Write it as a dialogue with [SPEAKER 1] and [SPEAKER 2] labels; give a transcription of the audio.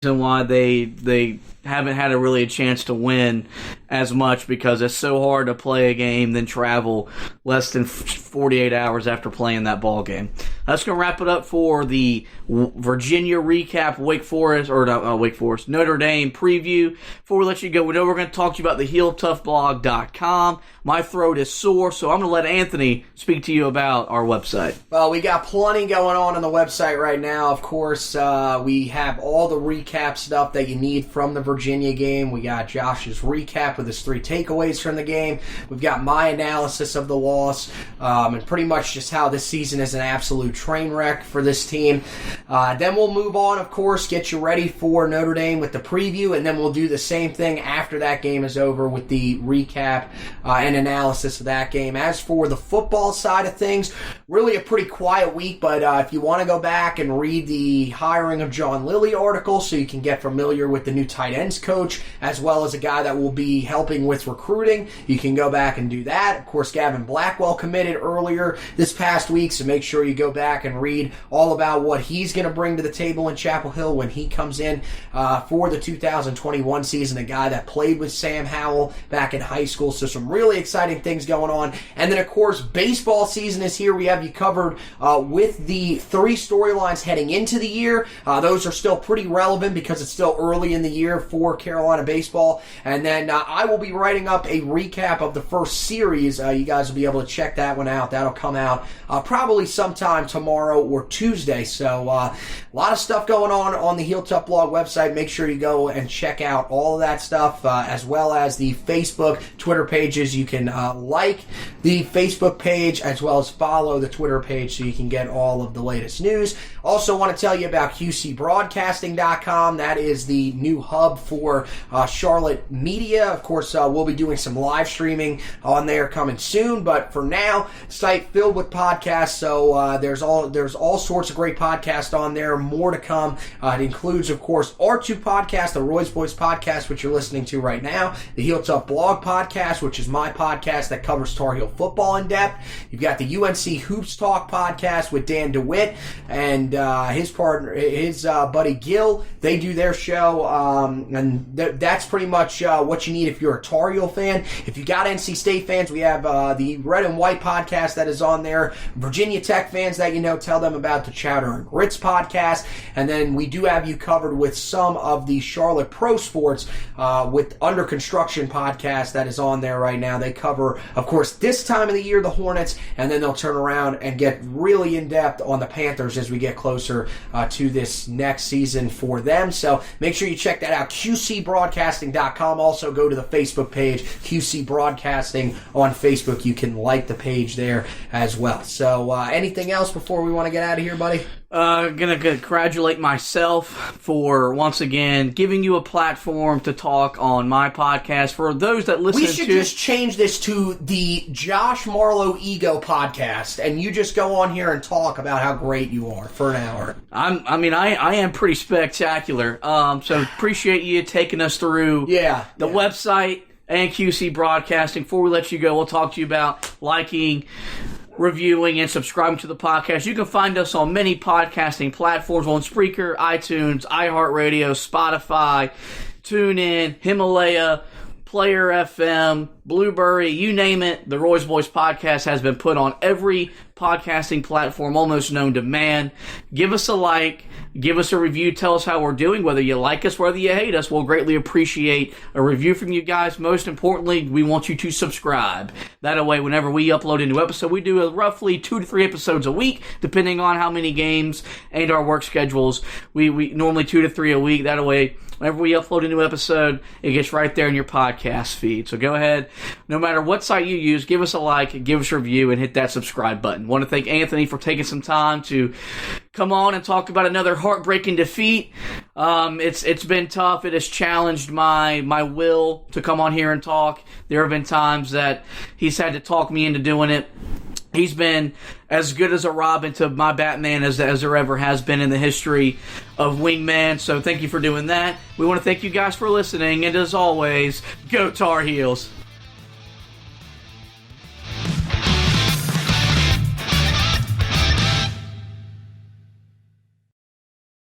[SPEAKER 1] why they haven't had a chance to win as much, because it's so hard to play a game then travel less than 48 hours after playing that ball game. That's going to wrap it up for the Virginia recap, Notre Dame preview. Before we let you go, we know we're going to talk to you about the HeelToughBlog.com. My throat is sore, so I'm going to let Anthony speak to you about our website.
[SPEAKER 2] Well, we got plenty going on the website right now. Of course, we have all the recap stuff that you need from the Virginia game. We got Josh's recap with his 3 takeaways from the game. We've got my analysis of the loss, and pretty much just how this season is an absolute train wreck for this team. Then we'll move on, of course, get you ready for Notre Dame with the preview, and then we'll do the same thing after that game is over with the recap and analysis of that game. As for the football side of things, really a pretty quiet week, but if you want to go back and read the hiring of John Lilly article so you can get familiar with the new tight ends coach, as well as a guy that will be helping with recruiting, you can go back and do that. Of course, Gavin Blackwell committed earlier this past week, so make sure you go back and read all about what he's going to bring to the table in Chapel Hill when he comes in for the 2021 season, a guy that played with Sam Howell back in high school, so some really exciting things going on. And then, of course, baseball season is here. We have you covered with the 3 storylines heading into the year. Those are still pretty relevant because it's still early in the year for Carolina baseball. And then I will be writing up a recap of the first series. You guys will be able to check that one out. That'll come out probably sometime tomorrow or Tuesday. So a lot of stuff going on the Heel Tough Blog website. Make sure you go and check out all of that stuff, as well as the Facebook, Twitter pages. You can like the Facebook page as well as follow the Twitter page so you can get all of the latest news. Also want to tell you about QCBroadcasting.com. That is the new hub for Charlotte media. Of course, we'll be doing some live streaming on there coming soon, but for now, site filled with podcasts, so there's all sorts of great podcasts on there. More to come. It includes, of course, our 2 podcasts, the Roy's Boys podcast, which you're listening to right now, the Heel Tough Blog podcast, which is my podcast that covers Tar Heel football in depth. You've got the UNC Hoops Talk podcast with Dan DeWitt and his partner, his buddy Gil. They do their show, and that's pretty much what you need if you're a Tar Heel fan. If you got NC State fans, we have the Red and White podcast that is on there. Virginia Tech fans that you know, tell them about the Chowder and Grits podcast. And then we do have you covered with some of the Charlotte Pro Sports with Under Construction podcast that is on there right now. They cover, of course, this time of the year, the Hornets, and then they'll turn around and get really in-depth on the Panthers as we get closer to this next season for them. So make sure you check that out, QCBroadcasting.com. Also go to the Facebook page, QC Broadcasting on Facebook. You can like the page there as well. So anything else before we want to get out of here, buddy?
[SPEAKER 1] Gonna congratulate myself for once again giving you a platform to talk on my podcast. For those that listen,
[SPEAKER 2] we should just change this to the Josh Marlowe Ego podcast, and you just go on here and talk about how great you are for an hour.
[SPEAKER 1] I am pretty spectacular. So appreciate you taking us through the website and QC Broadcasting. Before we let you go, we'll talk to you about liking, reviewing, and subscribing to the podcast. You can find us on many podcasting platforms, on Spreaker, iTunes, iHeartRadio, Spotify, TuneIn, Himalaya, Player FM, Blueberry, you name it. The Roy's Boys podcast has been put on every podcasting platform almost known to man. Give us a like, give us a review, tell us how we're doing, whether you like us, whether you hate us. We'll greatly appreciate a review from you guys. Most importantly, we want you to subscribe. That way, whenever we upload a new episode, we do roughly 2 to 3 episodes a week, depending on how many games and our work schedules. We normally 2 to 3 a week. That way, whenever we upload a new episode, it gets right there in your podcast feed. So go ahead, no matter what site you use, give us a like, give us a review, and hit that subscribe button. Want to thank Anthony for taking some time to come on and talk about another heartbreaking defeat. It's been tough. It has challenged my will to come on here and talk. There have been times that he's had to talk me into doing it. He's been as good as a Robin to my Batman as there ever has been in the history of Wingman. So thank you for doing that. We want to thank you guys for listening. And as always, go Tar Heels.